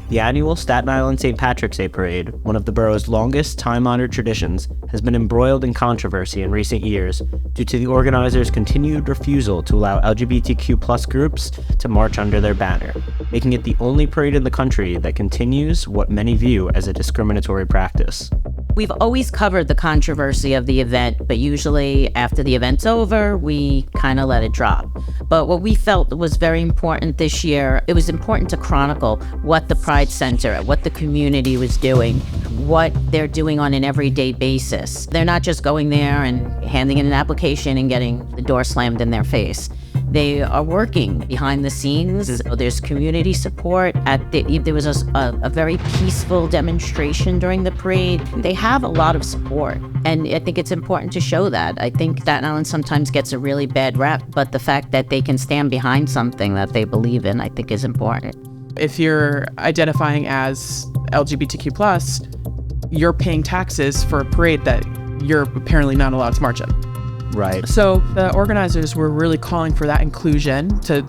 The annual Staten Island St. Patrick's Day Parade, one of the borough's longest time-honored traditions, has been embroiled in controversy in recent years due to the organizers' continued refusal to allow LGBTQ+ groups to march under their banner, making it the only parade in the country that continues what many view as a discriminatory practice. We've always covered the controversy of the event, but usually after the event's over, we kind of let it drop. But what we felt was very important this year, it was important to chronicle what the Pride Center, what the community was doing, what they're doing on an everyday basis. They're not just going there and handing in an application and getting the door slammed in their face. They are working behind the scenes. There's community support. There was a very peaceful demonstration during the parade. They have a lot of support, and I think it's important to show that. I think Staten Island sometimes gets a really bad rap, but the fact that they can stand behind something that they believe in, I think is important. If you're identifying as LGBTQ+, you're paying taxes for a parade that you're apparently not allowed to march in. Right. So the organizers were really calling for that inclusion to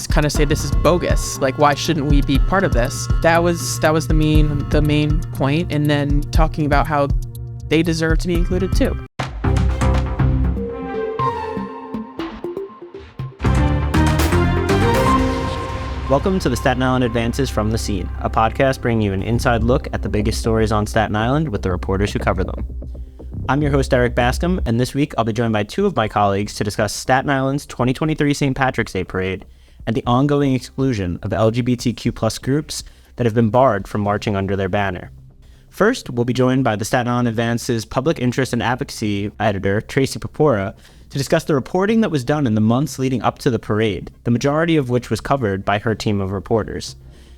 kind of say this is bogus. Like, why shouldn't we be part of this? That was the main point, and then talking about how they deserve to be included too. Welcome to the Staten Island Advances from the Scene, a podcast bringing you an inside look at the biggest stories on Staten Island with the reporters who cover them. I'm your host, Eric Bascom, and this week I'll be joined by two of my colleagues to discuss Staten Island's 2023 St. Patrick's Day Parade and the ongoing exclusion of LGBTQ+ groups that have been barred from marching under their banner. First, we'll be joined by the Staten Island Advance's Public Interest and Advocacy editor, Tracy Purpura, to discuss the reporting that was done in the months leading up to the parade, the majority of which was covered by her team of reporters.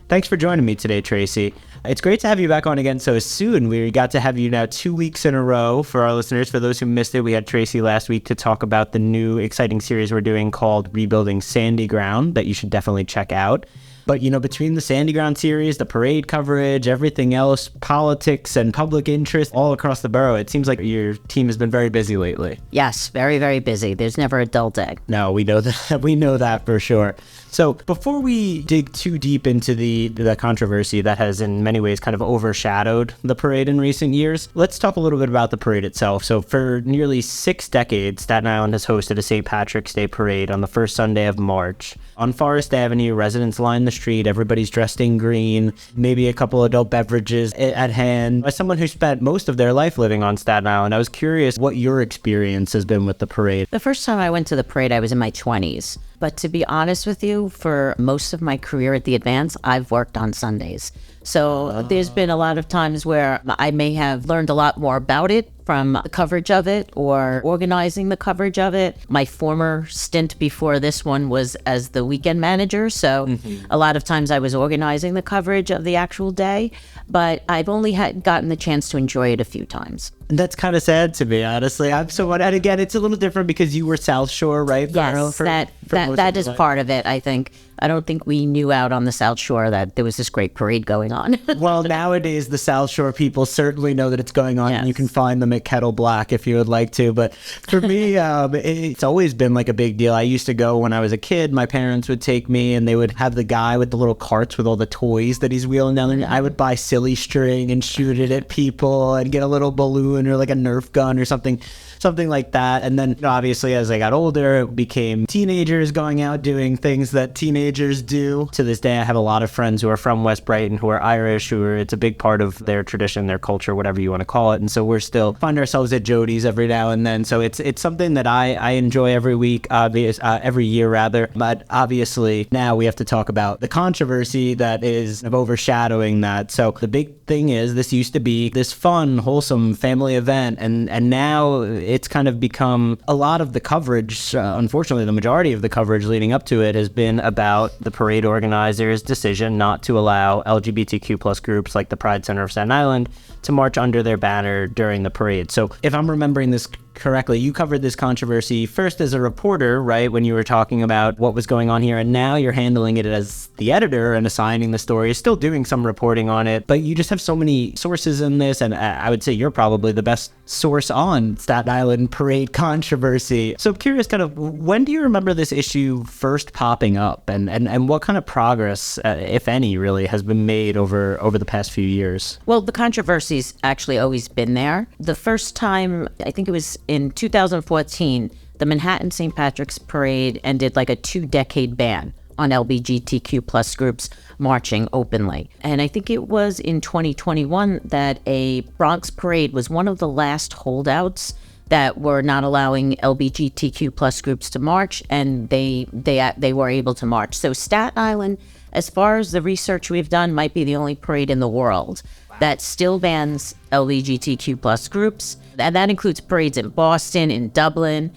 Thanks for joining me today, Tracy. It's great to have you back on again so soon. We got to have you now 2 weeks in a row. For our listeners, for those who missed it, we had Tracy last week to talk about the new exciting series we're doing called Rebuilding Sandy Ground that you should definitely check out. But, between the Sandy Ground series, the parade coverage, everything else, politics and public interest all across the borough, it seems like your team has been very busy lately. Yes, very, very busy. There's never a dull day. No, we know that. We know that for sure. So before we dig too deep into the controversy that has in many ways kind of overshadowed the parade in recent years, let's talk a little bit about the parade itself. So for nearly 6 decades, Staten Island has hosted a St. Patrick's Day parade on the first Sunday of March. On Forest Avenue, residents line the street, everybody's dressed in green, maybe a couple adult beverages at hand. As someone who spent most of their life living on Staten Island, I was curious what your experience has been with the parade. The first time I went to the parade, I was in my 20s. But to be honest with you, for most of my career at the Advance, I've worked on Sundays. So there's been a lot of times where I may have learned a lot more about it from the coverage of it or organizing the coverage of it. My former stint before this one was as the weekend manager. So a lot of times I was organizing the coverage of the actual day, but I've only gotten the chance to enjoy it a few times. And that's kind of sad to me, honestly. And again, it's a little different because you were South Shore, right? Yes, that is part of it, I think. I don't think we knew out on the South Shore that there was this great parade going on. Well, nowadays, the South Shore people certainly know that it's going on, yes. And you can find them at Kettle Black if you would like to. But for me, it's always been like a big deal. I used to go when I was a kid. My parents would take me, and they would have the guy with the little carts with all the toys that he's wheeling down there. I would buy silly string and shoot it at people and get a little balloon or like a Nerf gun or something like that. And then obviously as I got older, it became teenagers going out doing things that teenagers do. To this day, I have a lot of friends who are from West Brighton, who are Irish, it's a big part of their tradition, their culture, whatever you want to call it. And so we're still find ourselves at Jody's every now and then. So it's something that I enjoy every week, every year rather. But obviously now we have to talk about the controversy that is overshadowing that. So the big thing is this used to be this fun, wholesome family event, and now it's kind of become a lot of the coverage. Unfortunately, the majority of the coverage leading up to it has been about the parade organizers' decision not to allow LGBTQ+ groups like the Pride Center of Staten Island to march under their banner during the parade. So if I'm remembering this correctly, you covered this controversy first as a reporter, right, when you were talking about what was going on here, and now you're handling it as the editor and assigning the story, still doing some reporting on it, but you just have so many sources in this, and I would say you're probably the best source on Staten Island parade controversy. So I'm curious, kind of, when do you remember this issue first popping up, and what kind of progress, if any, really, has been made over the past few years? Well, the controversy's actually always been there. The first time, I think it was in 2014, the Manhattan St. Patrick's Parade ended like a 2-decade ban on LGBTQ plus groups marching openly. And I think it was in 2021 that a Bronx parade was one of the last holdouts that were not allowing LGBTQ plus groups to march, and they were able to march. So Staten Island, as far as the research we've done, might be the only parade in the world that still bans LGBTQ plus groups. And that includes parades in Boston, in Dublin.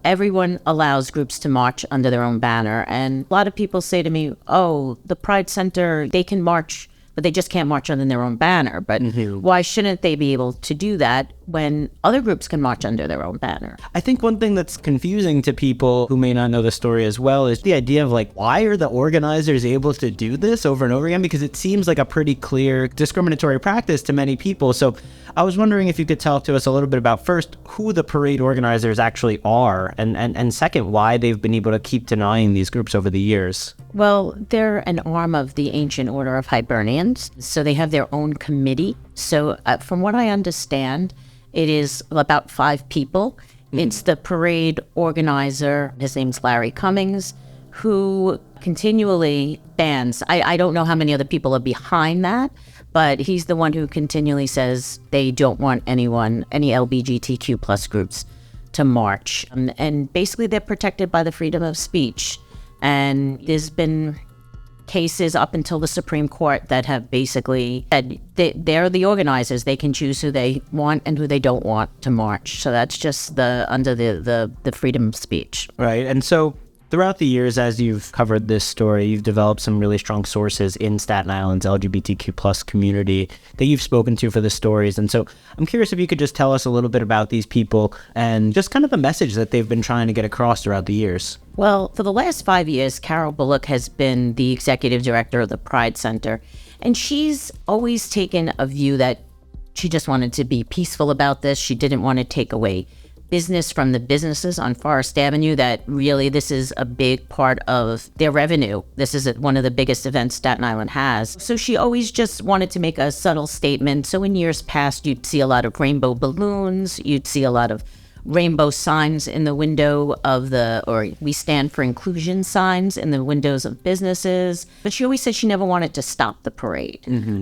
Everyone allows groups to march under their own banner. And a lot of people say to me, oh, the Pride Center, they can march, but they just can't march under their own banner. But why shouldn't they be able to do that when other groups can march under their own banner? I think one thing that's confusing to people who may not know the story as well is the idea of like, why are the organizers able to do this over and over again? Because it seems like a pretty clear discriminatory practice to many people. So I was wondering if you could talk to us a little bit about, first, who the parade organizers actually are, and second, why they've been able to keep denying these groups over the years. Well, they're an arm of the Ancient Order of Hibernians, so they have their own committee. So from what I understand, it is about 5 people. It's the parade organizer, his name's Larry Cummings, who continually bans. I don't know how many other people are behind that, but he's the one who continually says they don't want any LGBTQ plus groups to march. And basically they're protected by the freedom of speech. And there's been cases up until the Supreme Court that have basically said they're the organizers. They can choose who they want and who they don't want to march. So that's just under the freedom of speech. Right. And so throughout the years, as you've covered this story, you've developed some really strong sources in Staten Island's LGBTQ plus community that you've spoken to for the stories. And so I'm curious if you could just tell us a little bit about these people and just kind of the message that they've been trying to get across throughout the years. Well, for the last 5 years, Carol Bullock has been the executive director of the Pride Center, and she's always taken a view that she just wanted to be peaceful about this. She didn't want to take away business from the businesses on Forest Avenue, that really this is a big part of their revenue. This is one of the biggest events Staten Island has. So she always just wanted to make a subtle statement. So in years past, you'd see a lot of rainbow balloons, you'd see a lot of rainbow signs in the window of or we stand for inclusion signs in the windows of businesses. But she always said she never wanted to stop the parade.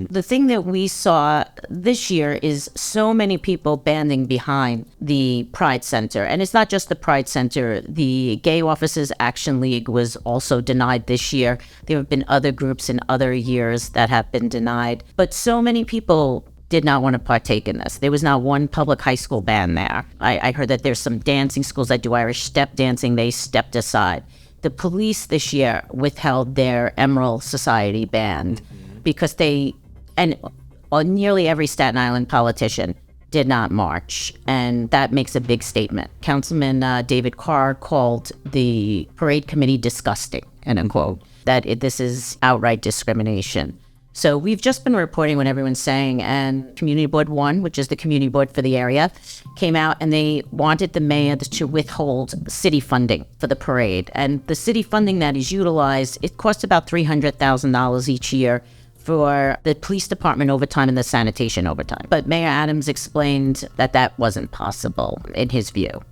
The thing that we saw this year is so many people banding behind the Pride Center. And it's not just the Pride Center. The Gay Officers Action League was also denied this year. There have been other groups in other years that have been denied. But so many people did not want to partake in this. There was not one public high school band there. I heard that there's some dancing schools that do Irish step dancing. They stepped aside. The police this year withheld their Emerald Society band because nearly every Staten Island politician did not march. And that makes a big statement. Councilman David Carr called the parade committee disgusting, and I quote, that this is outright discrimination. So we've just been reporting what everyone's saying, and Community Board 1, which is the community board for the area, came out and they wanted the mayor to withhold city funding for the parade. And the city funding that is utilized, it costs about $300,000 each year for the police department overtime and the sanitation overtime. But Mayor Adams explained that that wasn't possible in his view.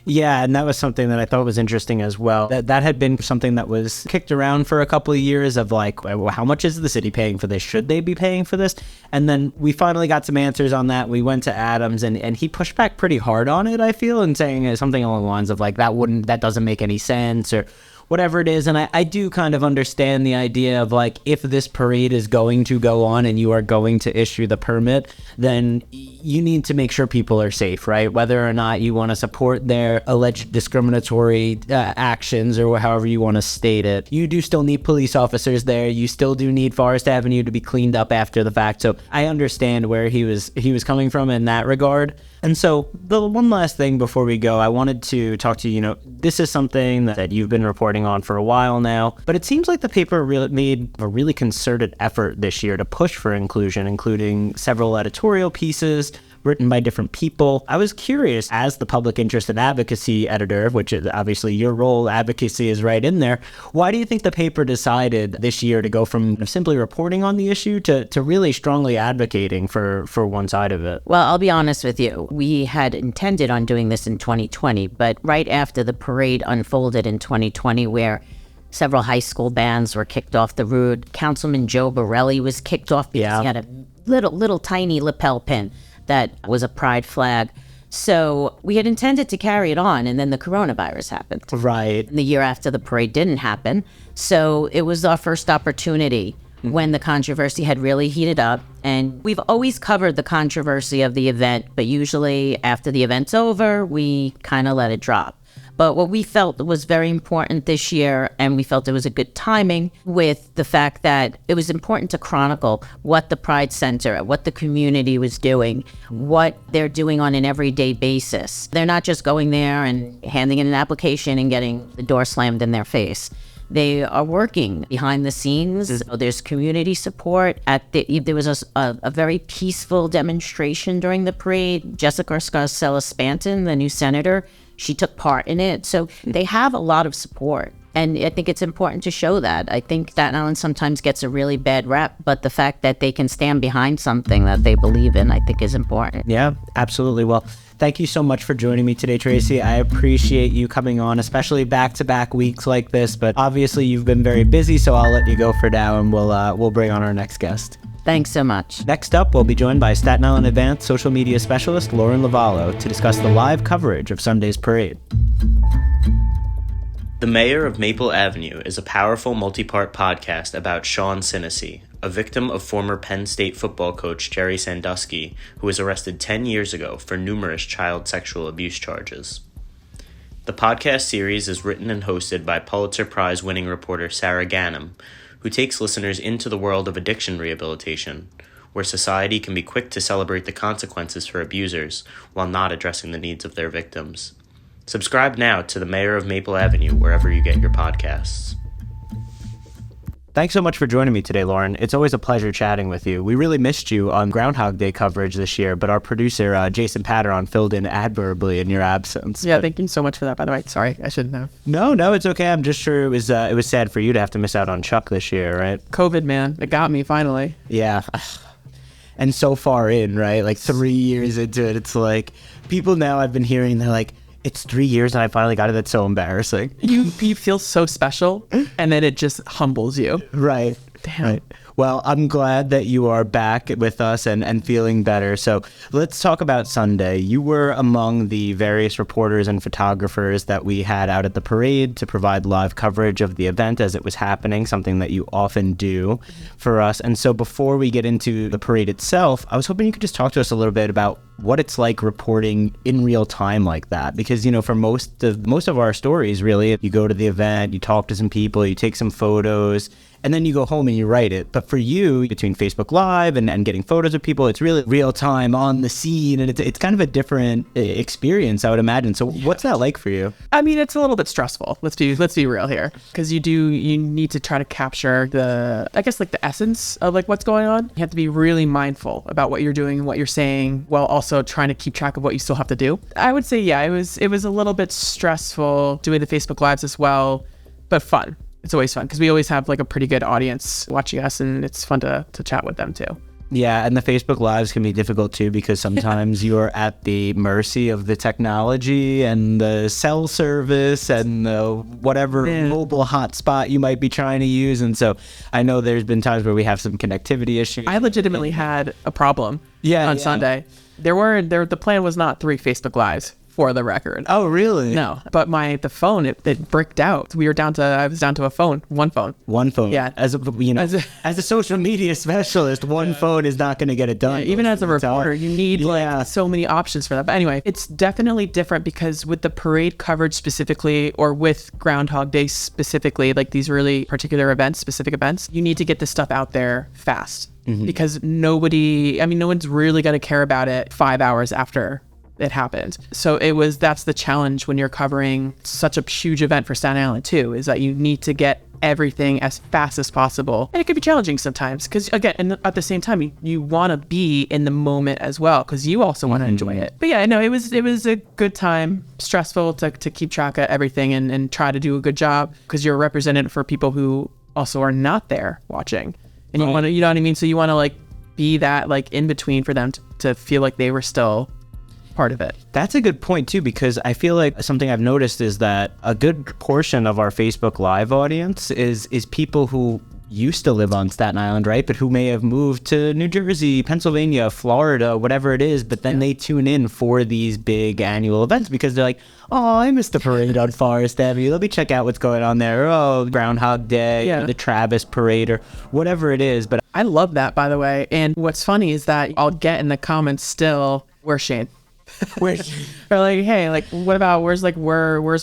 Yeah, and that was something that I thought was interesting as well. That had been something that was kicked around for a couple of years of like, well, how much is the city paying for this? Should they be paying for this? And then we finally got some answers on that. We went to Adams and he pushed back pretty hard on it, I feel, and saying something along the lines of like, that doesn't make any sense, or whatever it is. And I do kind of understand the idea of like, if this parade is going to go on and you are going to issue the permit, then you need to make sure people are safe, right? Whether or not you want to support their alleged discriminatory actions or however you want to state it, you do still need police officers there. You still do need Forest Avenue to be cleaned up after the fact. So I understand where he was coming from in that regard. And so the one last thing before we go, I wanted to talk to you. This is something that you've been reporting on for a while now, but it seems like the paper really made a really concerted effort this year to push for inclusion, including several editorial pieces written by different people. I was curious, as the public interest and advocacy editor, which is obviously your role, advocacy is right in there, why do you think the paper decided this year to go from simply reporting on the issue to really strongly advocating for one side of it? Well, I'll be honest with you. We had intended on doing this in 2020, but right after the parade unfolded in 2020, where several high school bands were kicked off the route, Councilman Joe Borelli was kicked off because he had a little tiny lapel pin that was a pride flag. So we had intended to carry it on, and then the coronavirus happened. Right. And the year after the parade didn't happen. So it was our first opportunity when the controversy had really heated up. And we've always covered the controversy of the event, but usually after the event's over, we kind of let it drop. But what we felt was very important this year, and we felt it was a good timing with the fact that it was important to chronicle what the Pride Center, what the community was doing, what they're doing on an everyday basis. They're not just going there and handing in an application and getting the door slammed in their face. They are working behind the scenes. There's community support. There was a very peaceful demonstration during the parade. Jessica Scarcella-Spanton, the new senator, she took part in it. So they have a lot of support. And I think it's important to show that. I think Staten Island sometimes gets a really bad rep, but the fact that they can stand behind something that they believe in, I think is important. Yeah, absolutely. Well, thank you so much for joining me today, Tracy. I appreciate you coming on, especially back-to-back weeks like this, but obviously you've been very busy, so I'll let you go for now, and we'll bring on our next guest. Thanks so much. Next up, we'll be joined by Staten Island Advanced social media specialist Lauren Lavallo to discuss the live coverage of Sunday's parade. The Mayor of Maple Avenue is a powerful multi-part podcast about Sean Sinesy, a victim of former Penn State football coach Jerry Sandusky, who was arrested 10 years ago for numerous child sexual abuse charges. The podcast series is written and hosted by Pulitzer Prize-winning reporter Sarah Ganim, who takes listeners into the world of addiction rehabilitation, where society can be quick to celebrate the consequences for abusers while not addressing the needs of their victims. Subscribe now to The Mayor of Maple Avenue wherever you get your podcasts. Thanks so much for joining me today, Lauren. It's always a pleasure chatting with you. We really missed you on Groundhog Day coverage this year, but our producer, Jason Patteron, filled in admirably in your absence. Yeah, thank you so much for that, by the way. Sorry, I shouldn't have. No, it's okay. I'm just sure it was sad for you to have to miss out on Chuck this year, right? COVID, man. It got me, finally. Yeah. And so far in, right? Like 3 years into it, it's like people now I've been hearing, they're like, it's 3 years and I finally got it. That's so embarrassing. You feel so special, and then it just humbles you. Right. Damn. Right. Well, I'm glad that you are back with us and feeling better. So let's talk about Sunday. You were among the various reporters and photographers that we had out at the parade to provide live coverage of the event as it was happening, something that you often do for us. And so before we get into the parade itself, I was hoping you could just talk to us a little bit about what it's like reporting in real time like that. Because, for most of our stories, really, you go to the event, you talk to some people, you take some photos, and then you go home and you write it. But for you, between Facebook Live and getting photos of people, it's really real time on the scene, and it's kind of a different experience, I would imagine. So what's that like for you? I mean, it's a little bit stressful. Let's be real here, because you need to try to capture the essence of like what's going on. You have to be really mindful about what you're doing and what you're saying, while also trying to keep track of what you still have to do. I would say, yeah, it was a little bit stressful doing the Facebook Lives as well, but fun. It's always fun because we always have like a pretty good audience watching us, and it's fun to chat with them too. Yeah, and the Facebook Lives can be difficult too, because sometimes you're at the mercy of the technology and the cell service and the whatever mobile hotspot you might be trying to use. And so I know there's been times where we have some connectivity issues. I legitimately had a problem on Sunday. The plan was not 3 Facebook Lives, for the record. Oh, really? No, but the phone, it bricked out. I was down to one phone. One phone. Yeah. As a social media specialist, one phone is not going to get it done. Yeah, even as a reporter, you need so many options for that. But anyway, it's definitely different because with the parade coverage specifically, or with Groundhog Day specifically, like these really particular events, specific events, you need to get this stuff out there fast. Mm-hmm. Because no one's really going to care about it 5 hours after it happened. So that's the challenge when you're covering such a huge event for Staten Island too, is that you need to get everything as fast as possible. And it can be challenging sometimes because, again, and at the same time, you want to be in the moment as well because you also want to enjoy it. But yeah, no, it was a good time, stressful to keep track of everything and try to do a good job because you're represented for people who also are not there watching. And you want to, you know what I mean? So you want to like be that like in between for them to feel like they were still part of it. That's a good point too, because I feel like something I've noticed is that a good portion of our Facebook Live audience is people who used to live on Staten Island, right? But who may have moved to New Jersey, Pennsylvania, Florida, whatever it is. But then they tune in for these big annual events because they're like, oh, I missed the parade on Forest Avenue. Let me check out what's going on there. Oh, Groundhog Day, or the Travis Parade, or whatever it is. But I love that, by the way. And what's funny is that I'll get in the comments still, where's Shane? Or like, hey, like, what about where's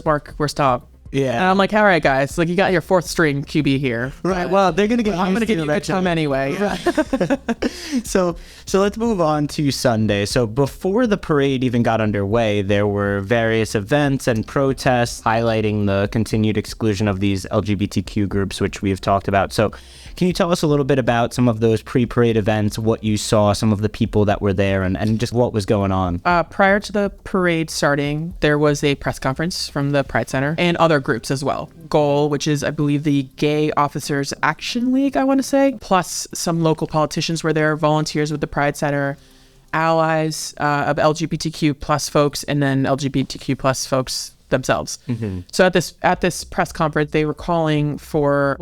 Mark, where's Tom? Yeah. And I'm like, all right, guys, like you got your fourth string QB here. Right. Well, they're gonna get. I'm gonna give you a good time anyway. Right. So let's move on to Sunday. So before the parade even got underway, there were various events and protests highlighting the continued exclusion of these LGBTQ groups, which we've talked about. So can you tell us a little bit about some of those pre-parade events, what you saw, some of the people that were there, and just what was going on? Prior to the parade starting, there was a press conference from the Pride Center and other groups as well. GOAL, which is, I believe, the Gay Officers Action League, I want to say, plus some local politicians were there, volunteers with the Pride Center, allies of LGBTQ plus folks, and then LGBTQ plus folks themselves. So at this press conference, they were calling for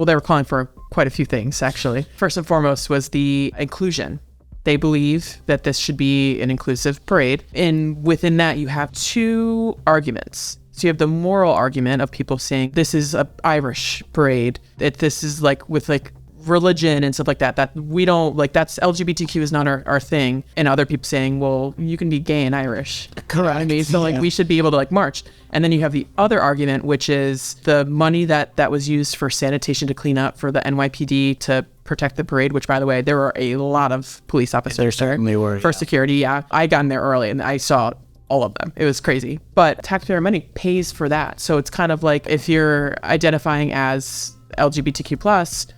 quite a few things, actually. First and foremost was the inclusion. They believe that this should be an inclusive parade. And within that, you have two arguments. So you have the moral argument of people saying this is an Irish parade, that this is like with like religion and stuff like that we don't like, that's LGBTQ is not our thing. And other people saying, well, you can be gay and Irish. Correct. I mean, so like we should be able to like march. And then you have the other argument, which is the money that was used for sanitation to clean up for the NYPD to protect the parade, which, by the way, there were a lot of police officers there. Certainly were. For security, yeah. I got in there early and I saw all of them. It was crazy. But taxpayer money pays for that. So it's kind of like if you're identifying as LGBTQ+,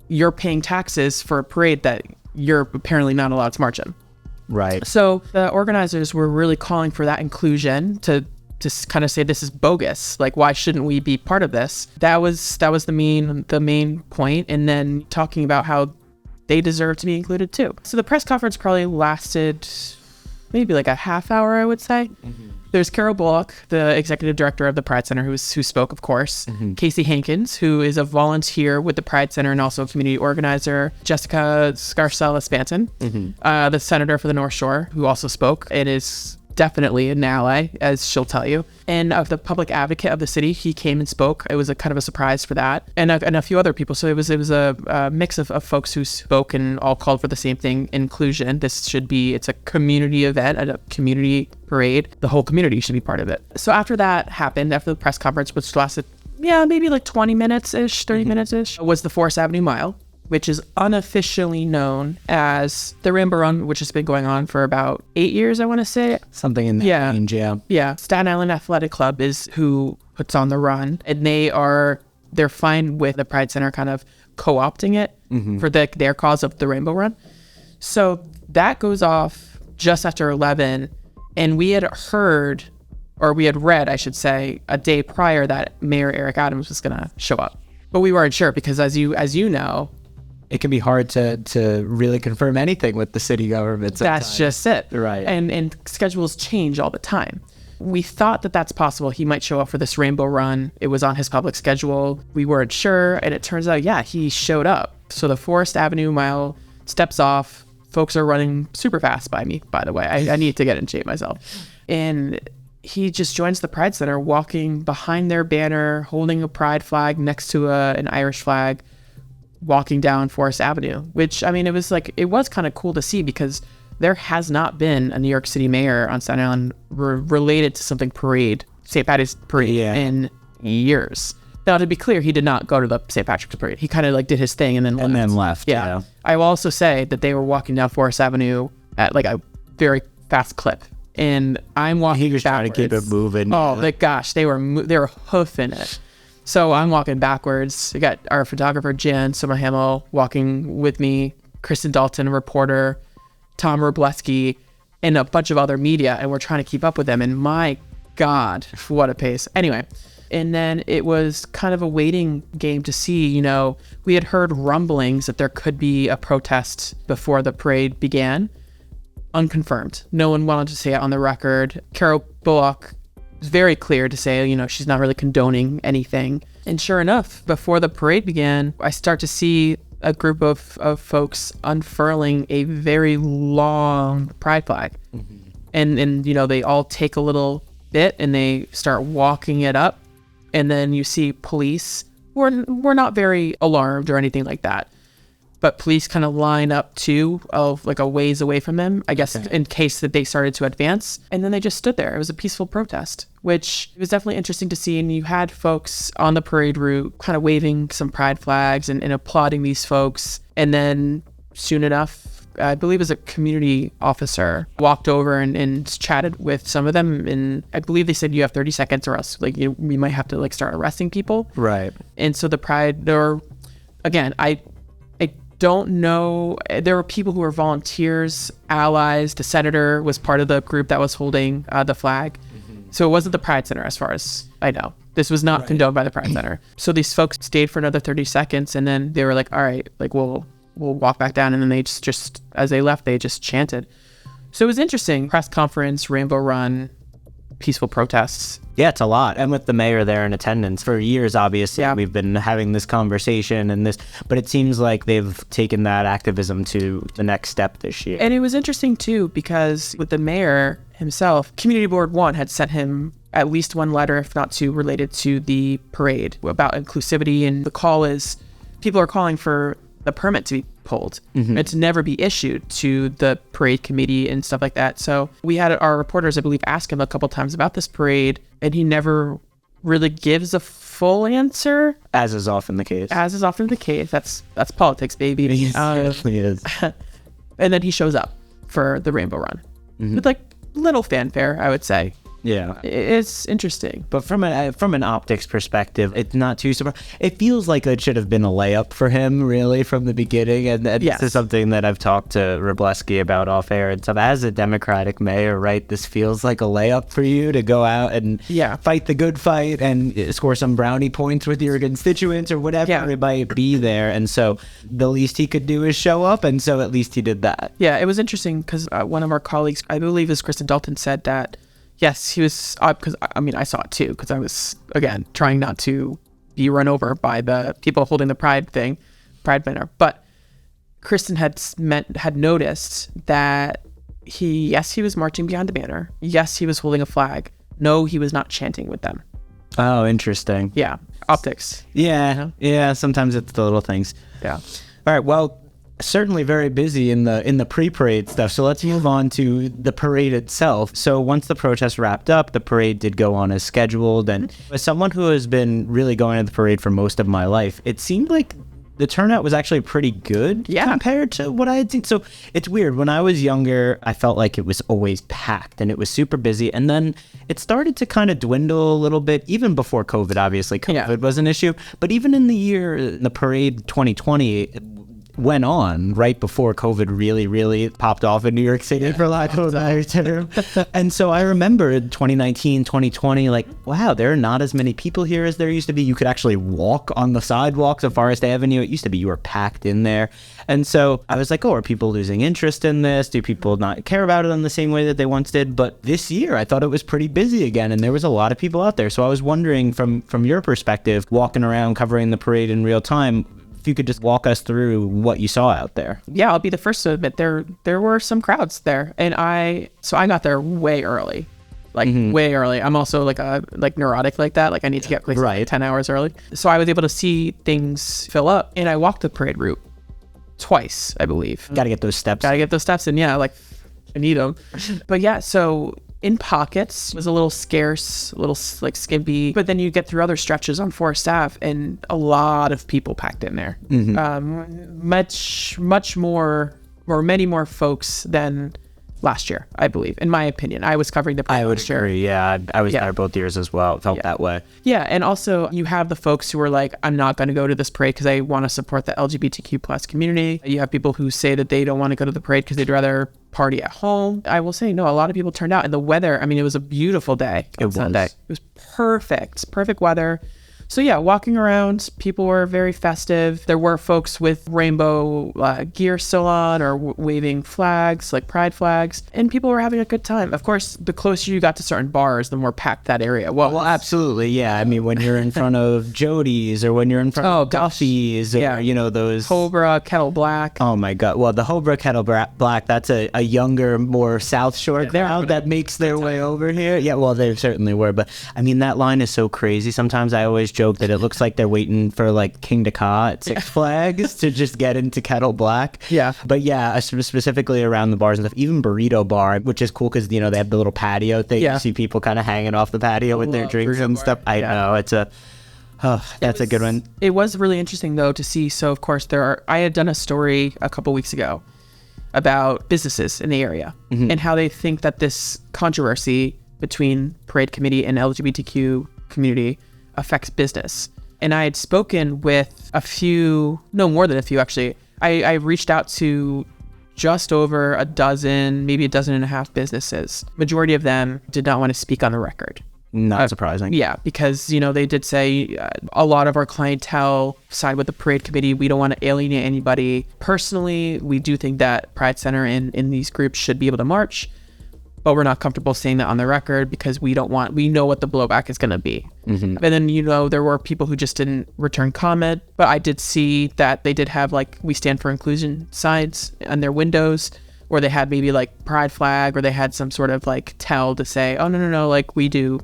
you're paying taxes for a parade that you're apparently not allowed to march in. Right. So the organizers were really calling for that inclusion to kind of say this is bogus. Like, why shouldn't we be part of this? That was the main point. And then talking about how they deserve to be included too. So the press conference probably lasted maybe like a half hour, I would say. There's Carol Bullock, the executive director of the Pride Center, who spoke, of course. Casey Hankins, who is a volunteer with the Pride Center and also a community organizer. Jessica Scarcella-Spanton, the senator for the North Shore, who also spoke. It is definitely an ally, as she'll tell you. And the public advocate of the city, he came and spoke. It was a kind of a surprise for that. And a few other people. So it was a mix of folks who spoke and all called for the same thing, inclusion. It's a community event, a community parade. The whole community should be part of it. So after that happened, after the press conference, which lasted, maybe like 20 minutes-ish, 30 minutes-ish, was the Forest Avenue Mile, which is unofficially known as the Rainbow Run, which has been going on for about 8 years, I want to say. Something in that range, yeah. Yeah. Staten Island Athletic Club is who puts on the run, and they're fine with the Pride Center kind of co-opting it for their cause of the Rainbow Run. So that goes off just after 11, and we had read, I should say, a day prior that Mayor Eric Adams was going to show up. But we weren't sure because as you know, it can be hard to really confirm anything with the city government sometimes. That's just it. Right. And schedules change all the time. We thought that that's possible. He might show up for this Rainbow Run. It was on his public schedule. We weren't sure. And it turns out, he showed up. So the Forest Avenue Mile steps off. Folks are running super fast by me, by the way. I need to get in shape myself. And he just joins the Pride Center, walking behind their banner, holding a pride flag next to an Irish flag, walking down Forest Avenue, which, I mean, it was kind of cool to see because there has not been a New York City mayor on Staten Island related to something St. Patrick's Parade in years. Now, to be clear, he did not go to the St. Patrick's Parade. He kind of like did his thing and then left. Yeah. I will also say that they were walking down Forest Avenue at like a very fast clip. And I'm walking He was trying to keep it moving. Oh, like, gosh, they were hoofing it. So I'm walking backwards. We got our photographer, Jan Somahamo, walking with me, Kristen Dalton, reporter, Tom Robleski, and a bunch of other media. And we're trying to keep up with them. And my God, what a pace. Anyway, and then it was kind of a waiting game to see, you know, we had heard rumblings that there could be a protest before the parade began. Unconfirmed. No one wanted to say it on the record. Carol Bullock was very clear to say, you know, she's not really condoning anything. And sure enough, before the parade began, I start to see a group of folks unfurling a very long pride flag. Mm-hmm. And you know, they all take a little bit and they start walking it up. And then you see police. We're not very alarmed or anything like that. But police kind of line up too, of like a ways away from them, I guess, in case that they started to advance. And then they just stood there. It was a peaceful protest, which was definitely interesting to see. And you had folks on the parade route kind of waving some pride flags and applauding these folks. And then soon enough, I believe it was a community officer, walked over and chatted with some of them. And I believe they said, you have 30 seconds or else like we might have to like start arresting people. Right. And so the pride, or again, I don't know. There were people who were volunteers, allies. The senator was part of the group that was holding the flag. Mm-hmm. So it wasn't the Pride Center as far as I know. This was not condoned by the Pride Center. So these folks stayed for another 30 seconds and then they were like, all right, like we'll walk back down. And then they just as they left, they just chanted. So it was interesting. Press conference, Rainbow Run, peaceful protests. Yeah, it's a lot. And with the mayor there in attendance for years, obviously, we've been having this conversation but it seems like they've taken that activism to the next step this year. And it was interesting too, because with the mayor himself, Community Board 1 had sent him at least one letter, if not two, related to the parade about inclusivity. And the call is, people are calling for the permit to be pulled. Mm-hmm. And to never be issued to the parade committee and stuff like that. So we had our reporters, I believe, ask him a couple times about this parade, and he never really gives a full answer. As is often the case. That's politics, baby. It definitely is. And then he shows up for the Rainbow Run. Mm-hmm. With like little fanfare, I would say. Yeah, it's interesting. But from an optics perspective, it's not too surprising. It feels like it should have been a layup for him, really, from the beginning. And yes. This is something that I've talked to Robleski about off air and stuff. As a Democratic mayor, right, this feels like a layup for you to go out and fight the good fight and score some brownie points with your constituents or whatever it might be there. And so the least he could do is show up. And so at least he did that. Yeah, it was interesting because one of our colleagues, I believe it was Kristen Dalton, said that yes, he was, because I mean, I saw it too, because I was, again, trying not to be run over by the people holding the pride banner. But Kristen had noticed that he was marching behind the banner. Yes, he was holding a flag. No, he was not chanting with them. Oh, interesting. Yeah, optics. Yeah, sometimes it's the little things. Yeah. All right, well, certainly very busy in the pre-parade stuff. So let's move on to the parade itself. So once the protest wrapped up, the parade did go on as scheduled. And as someone who has been really going to the parade for most of my life, it seemed like the turnout was actually pretty good compared to what I had seen. So it's weird. When I was younger, I felt like it was always packed and it was super busy. And then it started to kind of dwindle a little bit, even before COVID, obviously. COVID was an issue. But even in the parade 2020, went on right before COVID really, really popped off in New York City, for lack of a better term. And so I remember 2019, 2020, like, wow, there are not as many people here as there used to be. You could actually walk on the sidewalks of Forest Avenue. It used to be you were packed in there. And so I was like, oh, are people losing interest in this? Do people not care about it in the same way that they once did? But this year, I thought it was pretty busy again, and there was a lot of people out there. So I was wondering, from your perspective, walking around covering the parade in real time, if you could just walk us through what you saw out there. Yeah, I'll be the first to admit there were some crowds there, and I got there way early, way early. I'm also like neurotic like that. Like I need to get like 10 hours early, so I was able to see things fill up, and I walked the parade route twice, I believe. Got to get those steps. And yeah, like I need them. But yeah, so in pockets it was a little scarce, a little like skimpy, but then you get through other stretches on Forest Ave and a lot of people packed in there. Mm-hmm. Much more, or many more folks than last year, I believe, in my opinion. I was covering the parade I would last year. agree. Yeah, I was there both years as well. It felt that way. Yeah, and also you have the folks who are like, I'm not going to go to this parade because I want to support the LGBTQ plus community. You have people who say that they don't want to go to the parade because they'd rather party at home. I will say, no, a lot of people turned out, and the weather, I mean, it was a beautiful day. Sunday. It was perfect weather. So yeah, walking around, people were very festive. There were folks with rainbow gear still on or waving flags, like pride flags, and people were having a good time. Of course, the closer you got to certain bars, the more packed that area was. Well, absolutely, yeah. I mean, when you're in front of Jody's or when you're in front of Duffy's, or, you know, those... Cobra, Kettle Black. Oh my God. Well, the Cobra, Kettle Black, that's a younger, more South Shore crowd that makes their way over here. Yeah, well, they certainly were. But I mean, that line is so crazy. Sometimes I always joke that it looks like they're waiting for like King Ka at Six Flags to just get into Kettle Black. Yeah. But yeah, specifically around the bars and stuff, even Burrito Bar, which is cool because, you know, they have the little patio thing. You see people kind of hanging off the patio with their drinks and stuff. I know, it's a... Oh, that's a good one. It was really interesting, though, to see. So, of course, I had done a story a couple weeks ago about businesses in the area and how they think that this controversy between Parade Committee and LGBTQ community affects business. And I had spoken with a few, no more than a few, actually. I reached out to just over a dozen, maybe a dozen and a half businesses. Majority of them did not want to speak on the record. Not surprising. Yeah, because, you know, they did say a lot of our clientele side with the Parade Committee. We don't want to alienate anybody. Personally, we do think that Pride Center in these groups should be able to march, but we're not comfortable saying that on the record because we know what the blowback is going to be. And then, you know, there were people who just didn't return comment, but I did see that they did have like, we stand for inclusion signs on their windows, or they had maybe like pride flag, or they had some sort of like tell to say, oh, no, like we do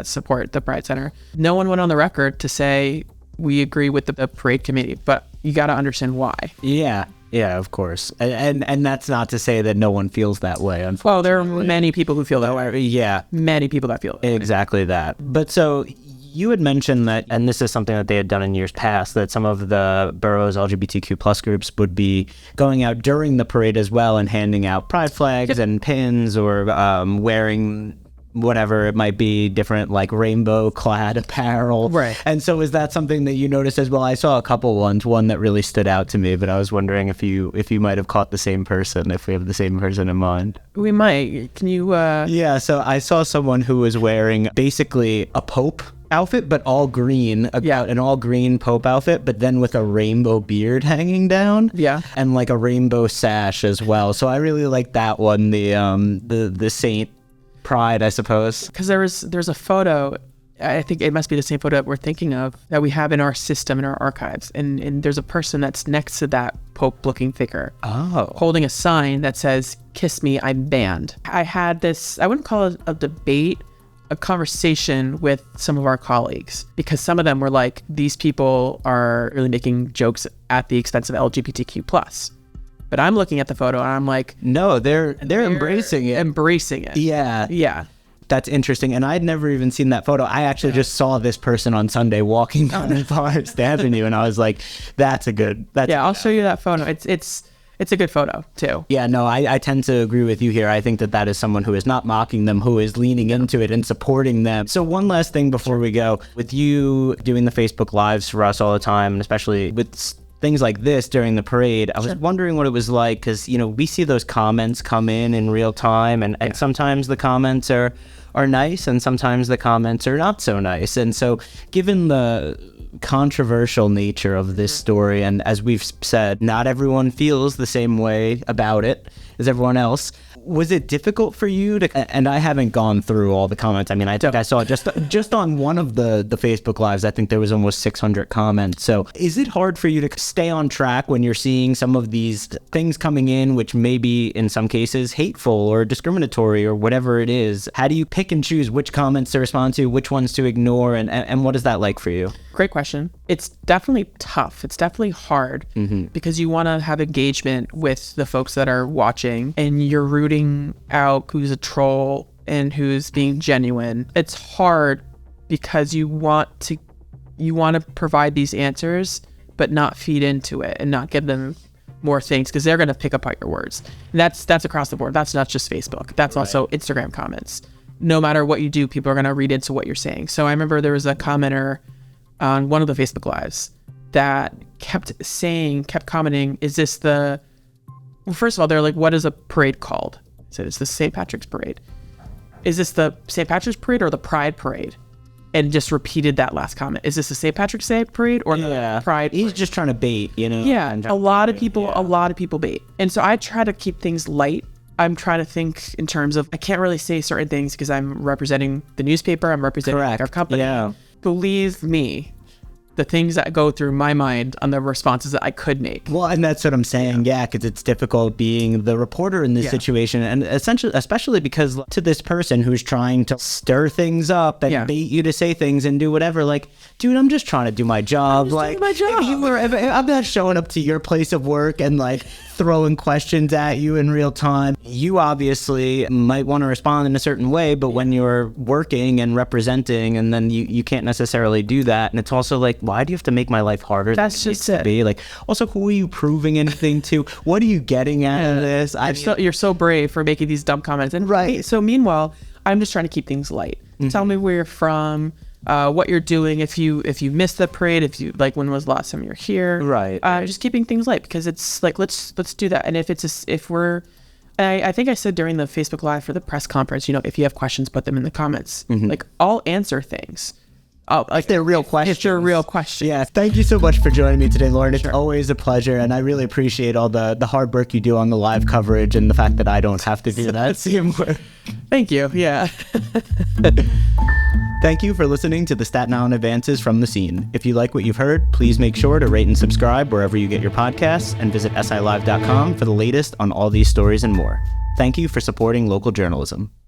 support the Pride Center. No one went on the record to say we agree with the Parade Committee, but you got to understand why. Yeah, of course. And that's not to say that no one feels that way, unfortunately. Well, there are many people who feel that way. Yeah. Many people that feel that way. Exactly that. But so you had mentioned that, and this is something that they had done in years past, that some of the borough's LGBTQ plus groups would be going out during the parade as well and handing out pride flags and pins, or wearing whatever it might be, different like rainbow clad apparel. Right. And so is that something that you noticed as well? I saw a couple ones, one that really stood out to me, but I was wondering if you might have caught the same person, if we have the same person in mind. We might. Can you... Yeah, so I saw someone who was wearing basically a Pope outfit, but all green, an all green Pope outfit, but then with a rainbow beard hanging down. Yeah. And like a rainbow sash as well. So I really like that one, the Saint Pride, I suppose. Because there's a photo, I think it must be the same photo that we're thinking of, that we have in our system, in our archives, and there's a person that's next to that Pope looking figure holding a sign that says, "Kiss me, I'm banned." I had this, I wouldn't call it a debate, a conversation with some of our colleagues, because some of them were like, these people are really making jokes at the expense of LGBTQ plus. But I'm looking at the photo and I'm like, no, they're embracing it. Embracing it. Yeah. That's interesting. And I'd never even seen that photo. I actually just saw this person on Sunday walking down Forest Avenue, and I was like, I'll show you that photo. It's a good photo too. Yeah, no, I tend to agree with you here. I think that is someone who is not mocking them, who is leaning into it and supporting them. So one last thing before we go, with you doing the Facebook Lives for us all the time, and especially with things like this during the parade, I was wondering what it was like, because, you know, we see those comments come in real time, and sometimes the comments are nice, and sometimes the comments are not so nice. And so given the controversial nature of this story, and as we've said, not everyone feels the same way about it as everyone else, was it difficult for you to, and I haven't gone through all the comments. I mean, I think I saw just on one of the Facebook Lives, I think there was almost 600 comments. So is it hard for you to stay on track when you're seeing some of these things coming in, which may be in some cases hateful or discriminatory or whatever it is? How do you pick and choose which comments to respond to, which ones to ignore, and what is that like for you? Great question. It's definitely tough. It's definitely hard because you want to have engagement with the folks that are watching, and you're rooting out who's a troll and who's being genuine. It's hard because you want to provide these answers, but not feed into it and not give them more things because they're going to pick apart your words. And that's across the board. That's not just Facebook. That's also Instagram comments. No matter what you do, people are going to read into what you're saying. So I remember there was a commenter on one of the Facebook Lives that kept commenting, is this the... Well, first of all, they're like, what is a parade called? I said, it's the St. Patrick's Parade. Is this the St. Patrick's Parade or the Pride Parade? And just repeated that last comment. Is this the St. Patrick's Day Parade or the Pride Parade? He's just trying to bait, Yeah, a lot of people bait. And so I try to keep things light. I'm trying to think in terms of, I can't really say certain things because I'm representing the newspaper, I'm representing our company. Yeah. Believe me, the things that go through my mind on the responses that I could make. Well, and that's what I'm saying, because it's difficult being the reporter in this situation, and essentially, especially because to this person who's trying to stir things up and bait you to say things and do whatever, like, dude, I'm just trying to do my job. If I'm not showing up to your place of work and like throwing questions at you in real time. You obviously might want to respond in a certain way, but when you're working and representing, and then you can't necessarily do that. And it's also like, why do you have to make my life harder? That's just it. Be like, also, who are you proving anything to? What are you getting out of this? You're so brave for making these dumb comments. And so meanwhile, I'm just trying to keep things light. Tell me where you're from, what you're doing. If you missed the parade, if you like, when was the last time you were here? Just keeping things light, because it's like, let's do that. And I think I said during the Facebook Live for the press conference, if you have questions, put them in the comments. Like, I'll answer things. Oh, like they're real questions. If they're real questions. Yeah. Thank you so much for joining me today, Lauren. It's always a pleasure, and I really appreciate all the hard work you do on the live coverage and the fact that I don't have to do that. Thank you. Yeah. Thank you for listening to the Staten Island Advances from the Scene. If you like what you've heard, please make sure to rate and subscribe wherever you get your podcasts, and visit silive.com for the latest on all these stories and more. Thank you for supporting local journalism.